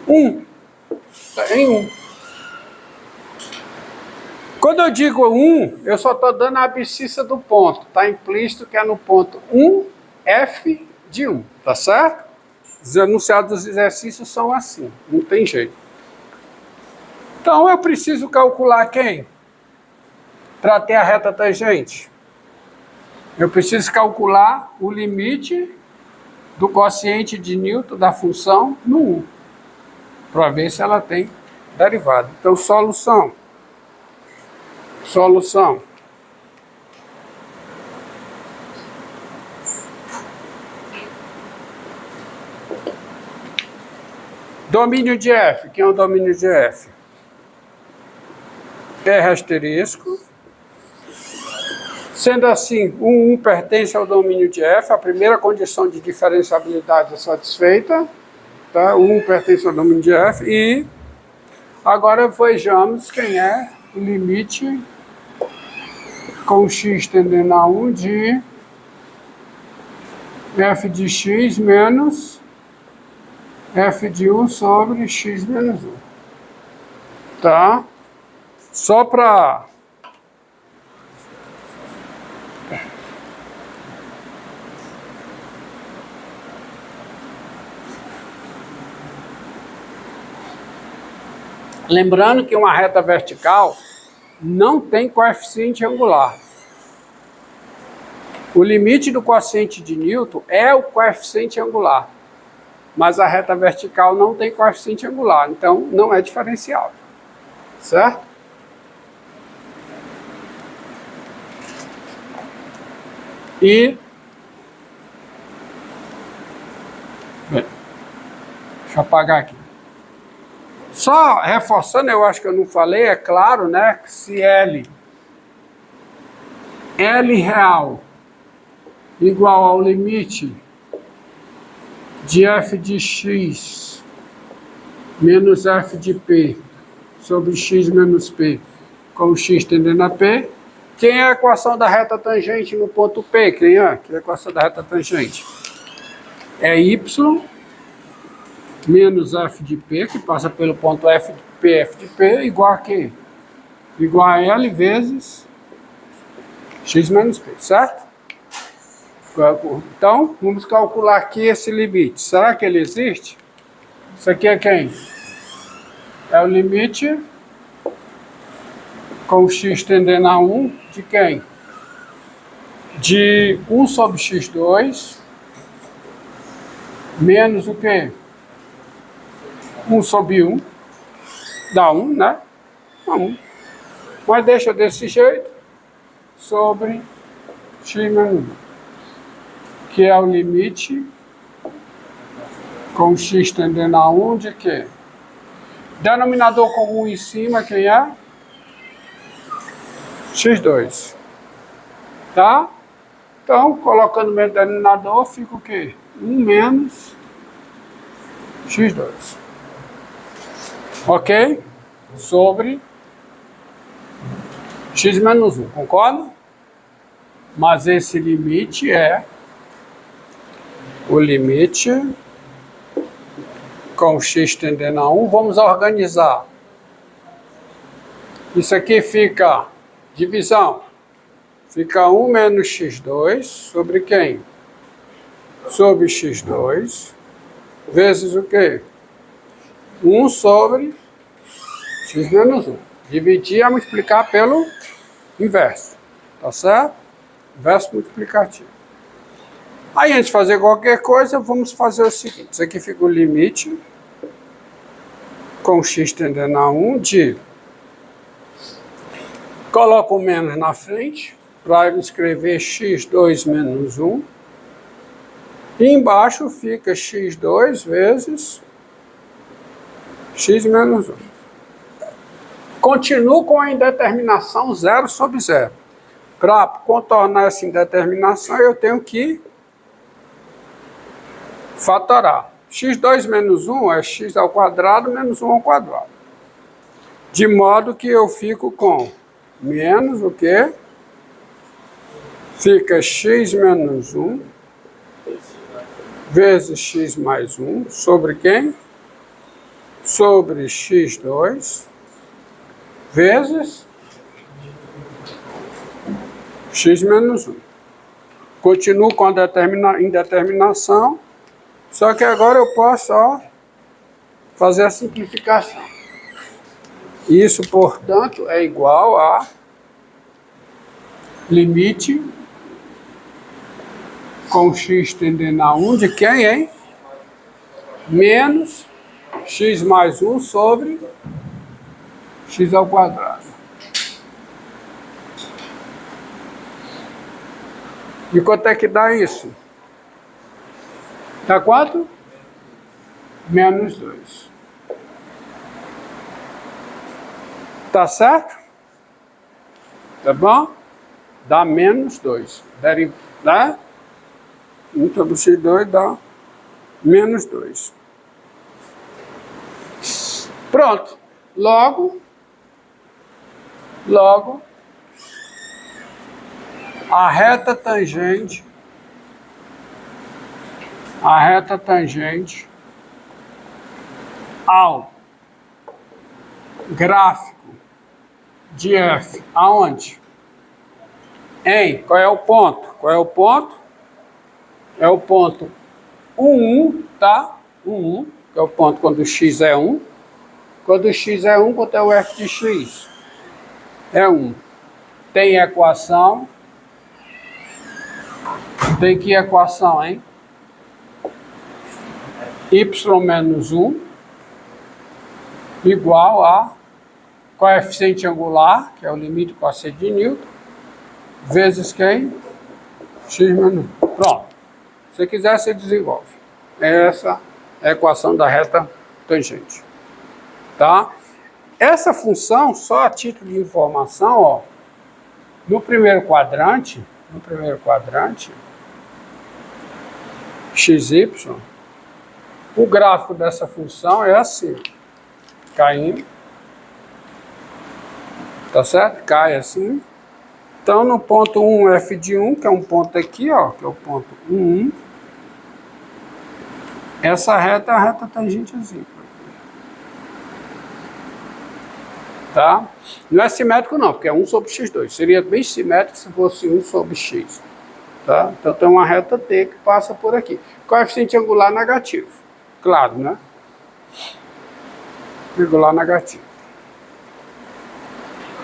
1. Em 1. Quando eu digo 1, eu só estou dando a abscissa do ponto. Está implícito que é no ponto 1, F de 1. Tá certo? Os enunciados dos exercícios são assim. Não tem jeito. Então eu preciso calcular quem? Para ter a reta tangente. Eu preciso calcular o limite do quociente de Newton da função no 1. Para ver se ela tem derivada. Então, solução. Solução. Domínio de F. Quem é o domínio de F? R asterisco. Sendo assim, o 1 pertence ao domínio de F, a primeira condição de diferenciabilidade é satisfeita. Tá? O 1 pertence ao domínio de F. E agora vejamos quem é o limite com x tendendo a 1 de f de x menos f de 1 sobre x menos 1. Tá? Só para... Lembrando que uma reta vertical não tem coeficiente angular. O limite do quociente de Newton é o coeficiente angular. Mas a reta vertical não tem coeficiente angular, então não é diferenciável. Certo? E... Bem, deixa eu apagar aqui. Só reforçando, eu acho que eu não falei, é claro, né, que se L real igual ao limite de f de x menos f de p sobre x menos p com x tendendo a p, quem é a equação da reta tangente no ponto P? Quem é? Que é a equação da reta tangente? É y menos f de p, que passa pelo ponto f de p, igual a quê? Igual a L vezes x menos p, certo? Então, vamos calcular aqui esse limite. Será que ele existe? Isso aqui é quem? É o limite com x tendendo a 1 de quem? De 1 sobre x2 menos o quê? 1 sobre 1, dá 1, né? Dá 1. Mas deixa desse jeito, sobre x menos 1, que é o limite com x tendendo a 1 de quê? Denominador comum em cima, quem é? x2. Tá? Então, colocando no denominador, fica o quê? 1 menos x2. Ok? Sobre x menos 1, concorda? Mas esse limite é o limite com x tendendo a 1. Vamos organizar. Isso aqui fica divisão. Fica 1 menos x2 sobre quem? Sobre x2 vezes o quê? 1 sobre x menos 1. Dividir é multiplicar pelo inverso. Tá certo? Inverso multiplicativo. Aí, antes de fazer qualquer coisa, vamos fazer o seguinte. Isso aqui fica o limite com x tendendo a 1 de... Coloco o menos na frente para escrever x2 menos 1. E embaixo fica x2 vezes x menos 1. Continuo com a indeterminação 0 sobre 0. Para contornar essa indeterminação, eu tenho que fatorar. x2 menos 1 é x ao quadrado menos 1 ao quadrado. De modo que eu fico com menos o quê? Fica x menos 1 vezes x mais 1 sobre quem? sobre x2 vezes x menos 1. Continuo com a indeterminação, só que agora eu posso fazer a simplificação. Isso, portanto, é igual a limite com x tendendo a 1 de quem, hein? Menos x mais 1 sobre x ao quadrado. E quanto é que dá isso? Dá quanto? Menos 2. Tá certo? Tá bom? Dá menos 2. Dá? 1 sobre x2 dá menos 2. Pronto. Logo, a reta tangente ao gráfico de f, aonde? Qual é o ponto? Qual é o ponto? É o ponto 1, tá? 1, que é o ponto quando x é 1. Quando x é 1, quanto é o f de x? É 1. Tem equação. Tem que equação, hein? Y menos 1 igual a coeficiente angular, que é o limite do cosseno de Newton, vezes quem? X menos 1. Pronto. Se quiser, você desenvolve. Essa é a equação da reta tangente. Tá? Essa função, só a título de informação, no primeiro quadrante, xy, o gráfico dessa função é assim, caindo, tá certo? Cai assim. Então, no ponto 1, f de 1, que é um ponto aqui, que é o ponto 1, essa reta é a reta tangente assim. Tá? Não é simétrico não, porque é 1 sobre x2. Seria bem simétrico se fosse 1 sobre x. Tá? Então tem uma reta T que passa por aqui. Coeficiente angular negativo. Claro, né? Angular negativo.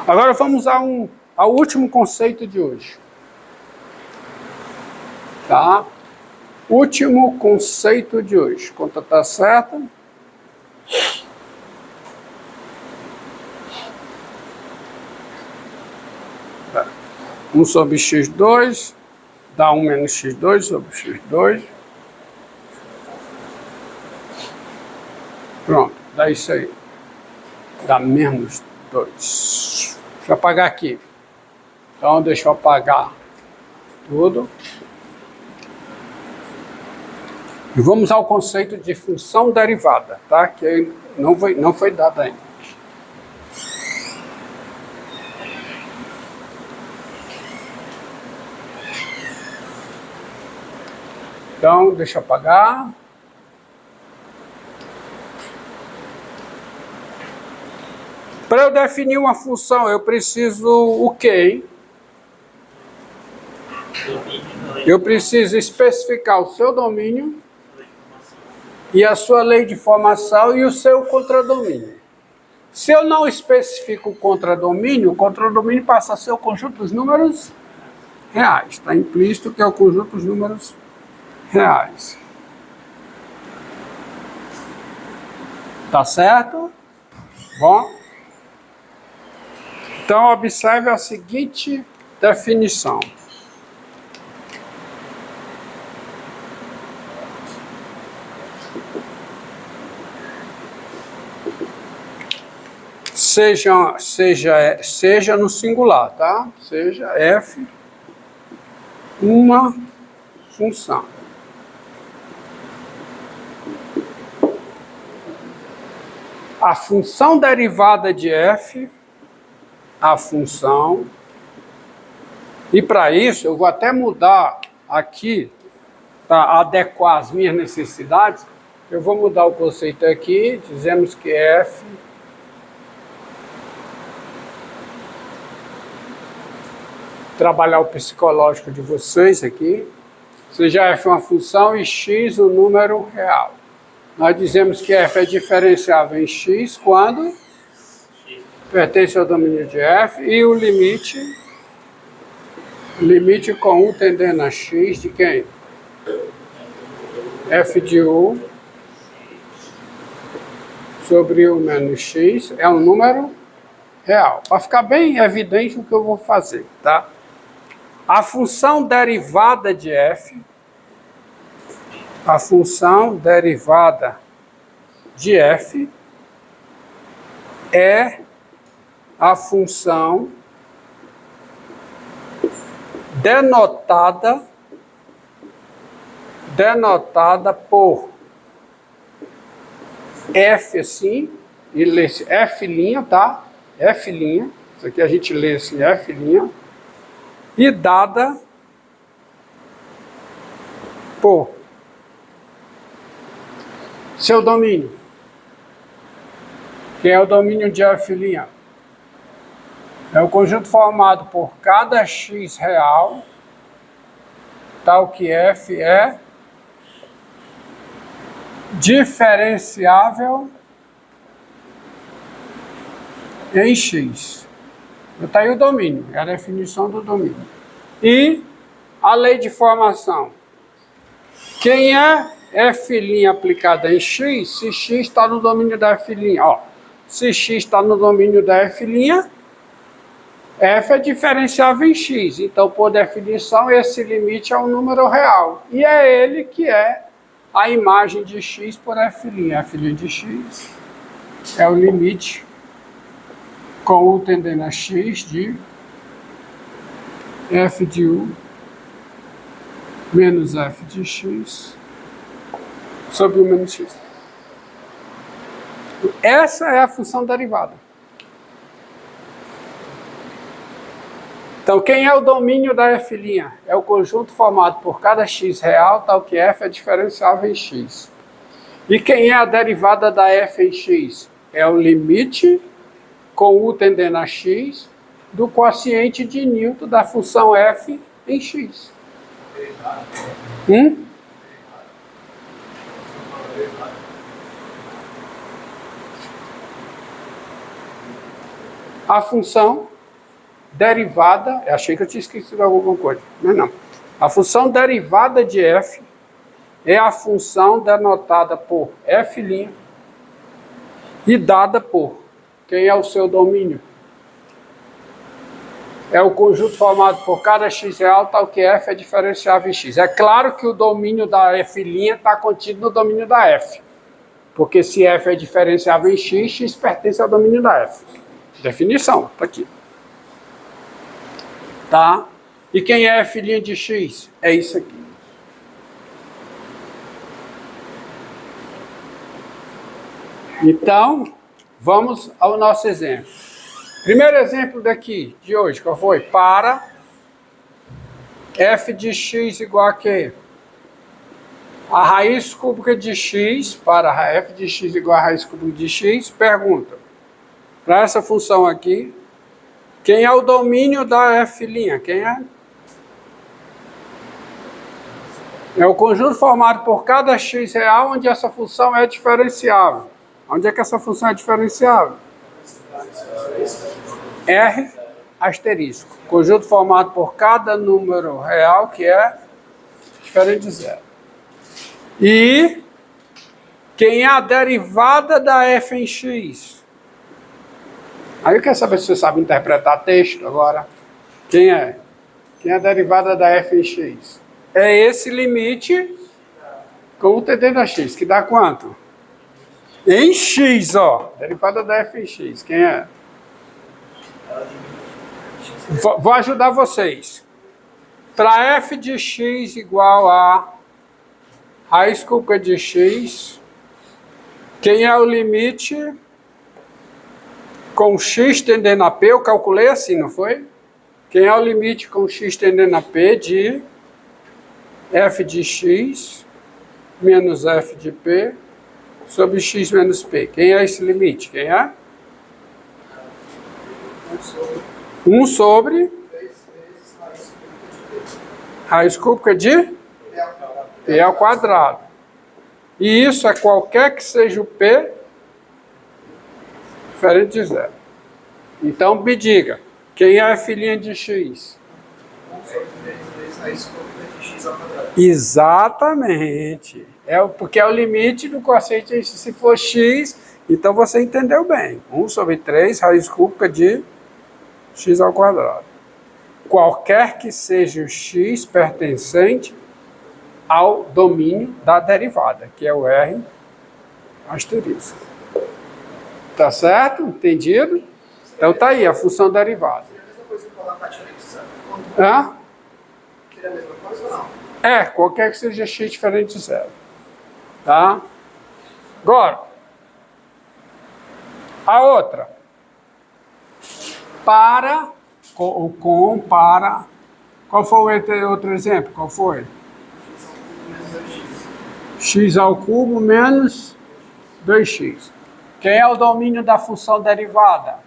Agora vamos ao último conceito de hoje. Tá? Último conceito de hoje. Conta tá certa? 1 sobre x2 dá 1 menos x2 sobre x2. Pronto, dá isso aí. Dá menos 2. Deixa eu apagar aqui. Então, deixa eu apagar tudo. E vamos ao conceito de função derivada, tá? Que não foi dado ainda. Então, deixa eu apagar. Para eu definir uma função, eu preciso o quê, hein? Eu preciso especificar o seu domínio e a sua lei de formação e o seu contradomínio. Se eu não especifico o contradomínio passa a ser o conjunto dos números reais. Está implícito que é o conjunto dos números reais. Tá certo? Bom. Então, observe a seguinte definição. Seja no singular, tá? Seja f uma função. A função derivada de f, a função, e para isso eu vou até mudar aqui, para adequar as minhas necessidades, Eu vou mudar o conceito aqui, dizemos que f trabalhar o psicológico de vocês aqui, seja f uma função e x um número real. Nós dizemos que f é diferenciável em x quando pertence ao domínio de f e o limite com 1 tendendo a x de quem? F de u sobre u menos x é um número real. Para ficar bem evidente o que eu vou fazer, tá? A função derivada de f, é a função denotada por f assim, e lê-se f', tá? F', isso aqui a gente lê assim, f', e dada por seu domínio. Que é o domínio de f'? É o conjunto formado por cada x real, tal que f é diferenciável em x. Está aí o domínio, é a definição do domínio. E a lei de formação. Quem é f' aplicada em x, se x está no domínio da f', ó. Se x está no domínio da f', f é diferenciável em x. Então, por definição, esse limite é um número real. E é ele que é a imagem de x por f'. F' de x é o limite com u tendendo a x de f de u menos f de x sobre u menos x. Essa é a função derivada. Então, quem é o domínio da f'? É o conjunto formado por cada x real, tal que f é diferenciável em x. E quem é a derivada da f em x? É o limite com u tendendo a x do quociente de Newton da função f em x. A função derivada, eu achei que eu tinha esquecido alguma coisa, mas não. A função derivada de f é a função denotada por f' e dada por quem é o seu domínio. É o conjunto formado por cada x real, tal que f é diferenciável em x. É claro que o domínio da f' está contido no domínio da f. Porque se f é diferenciável em x, x pertence ao domínio da f. Definição, está aqui. Tá? E quem é f' de x? É isso aqui. Então, vamos ao nosso exemplo. Primeiro exemplo daqui, de hoje, qual foi? Para f de x igual a quê? A raiz cúbica de x, para f de x igual a raiz cúbica de x, pergunta, para essa função aqui, quem é o domínio da f'? Quem é? É o conjunto formado por cada x real, onde essa função é diferenciável. Onde é que essa função é diferenciável? R asterisco. Conjunto formado por cada número real que é diferente de zero. E quem é a derivada da f em x? Aí eu quero saber se você sabe interpretar texto agora. Quem é? Quem é a derivada da f em x? É esse limite com o td da x, que dá quanto? Em x, ó. Derivada da f em x. Quem é? Vou ajudar vocês. Para f de x igual a raiz cúbica de x, quem é o limite com x tendendo a p? Eu calculei assim, não foi? Quem é o limite com x tendendo a p de f de x menos f de p sobre x menos p. Quem é esse limite? Quem é? 1 sobre raiz cúbica de p ao quadrado. E isso é qualquer que seja o p diferente de zero. Então me diga, quem é a filhinha de x? 1 sobre 3 vezes raiz cúbica de x ao quadrado. Exatamente. Porque é o limite do quociente. Se for x, então você entendeu bem. 1 sobre 3 raiz cúbica de x ao quadrado. Qualquer que seja o x pertencente ao domínio da derivada, que é o R asterisco. Tá certo? Entendido? Então tá aí a função derivada. Seria a mesma coisa que falar taxa de zero? Hã? Seria a mesma coisa ou não? É, qualquer que seja x diferente de zero. Tá? Agora, a outra. Para, para. Qual foi o outro exemplo? Qual foi? X ao cubo menos 2x. Quem é o domínio da função derivada?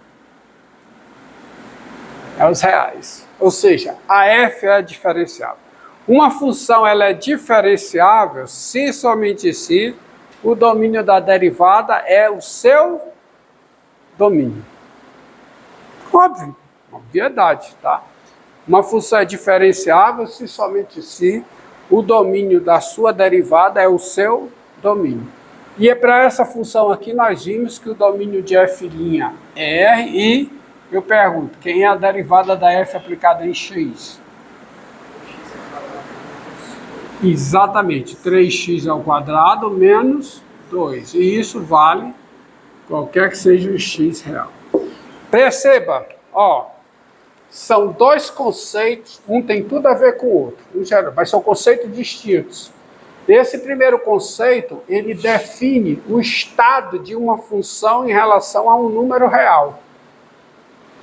É os reais. Ou seja, a f é diferenciável. Uma função ela é diferenciável se somente se o domínio da derivada é o seu domínio. Óbvio, obviedade, tá? Uma função é diferenciável se somente se o domínio da sua derivada é o seu domínio. E é para essa função aqui nós vimos que o domínio de f' é R e eu pergunto, quem é a derivada da f aplicada em x? Exatamente, 3x ao quadrado menos 2. E isso vale qualquer que seja o x real. Perceba, ó, são dois conceitos, um tem tudo a ver com o outro, mas são conceitos distintos. Esse primeiro conceito, ele define o estado de uma função em relação a um número real.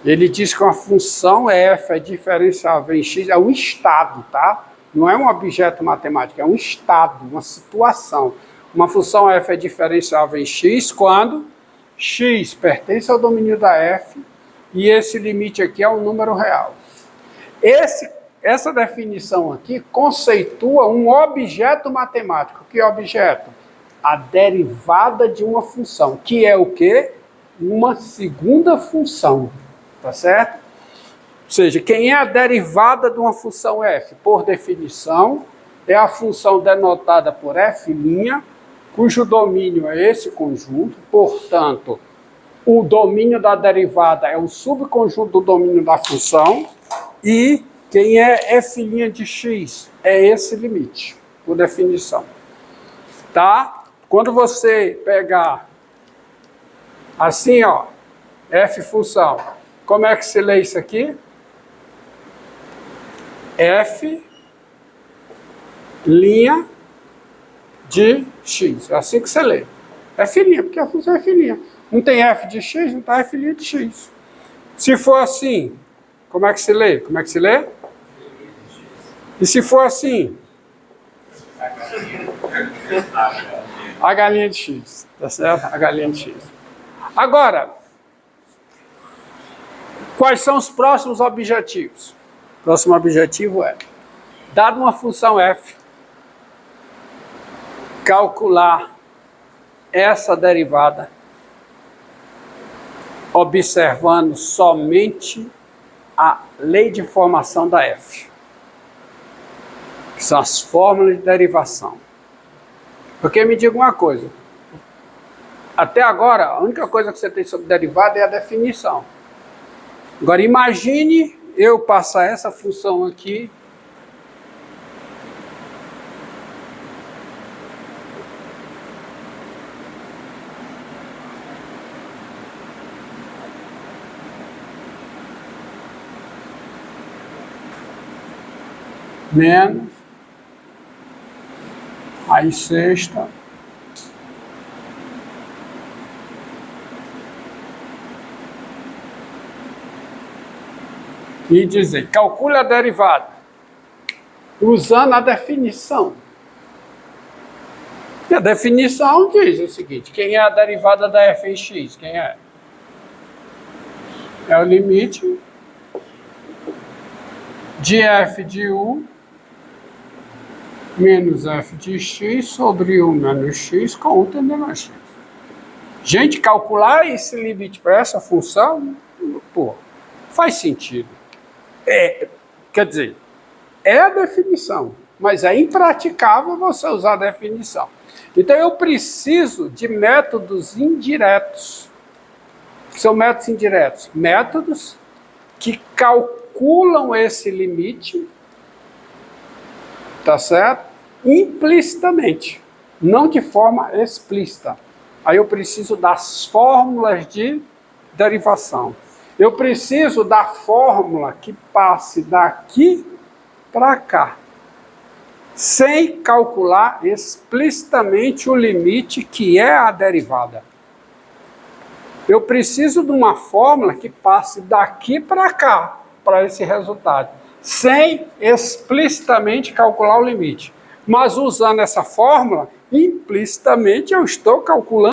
Ele diz que uma função f é diferenciável em x, é um estado, tá? Não é um objeto matemático, é um estado, uma situação. Uma função f é diferenciável em x quando x pertence ao domínio da f e esse limite aqui é um número real. Essa definição aqui conceitua um objeto matemático. Que objeto? A derivada de uma função, que é o quê? Uma segunda função, tá certo? Ou seja, quem é a derivada de uma função f? Por definição, é a função denotada por f', cujo domínio é esse conjunto, portanto, o domínio da derivada é o subconjunto do domínio da função e quem é f' de x? É esse limite, por definição. Tá? Quando você pegar assim, ó, f função, como é que se lê isso aqui? F' de x. É assim que você lê. F', porque a função é f'. Não tem f de x, não está f' de x. Se for assim, como é que se lê? Como é que se lê? E se for assim? A galinha de x. Tá certo? A galinha de x. Agora, quais são os próximos objetivos? O próximo objetivo é, dado uma função f, calcular essa derivada observando somente a lei de formação da f, que são as fórmulas de derivação. Porque me diga uma coisa, até agora a única coisa que você tem sobre derivada é a definição. Agora imagine eu passar essa função aqui menos raiz sexta e dizer, calcule a derivada usando a definição. A definição diz o seguinte: quem é a derivada da f em x? Quem é? É o limite de f de u menos f de x sobre u menos x com u tendendo a x. Gente, calcular esse limite para essa função, pô, faz sentido. Quer dizer, é a definição, mas é impraticável você usar a definição. Então eu preciso de métodos indiretos. O que são métodos indiretos? Métodos que calculam esse limite, tá certo? Implicitamente, não de forma explícita. Aí eu preciso das fórmulas de derivação. Eu preciso da fórmula que passe daqui para cá, sem calcular explicitamente o limite que é a derivada. Eu preciso de uma fórmula que passe daqui para cá, para esse resultado, sem explicitamente calcular o limite. Mas usando essa fórmula, implicitamente eu estou calculando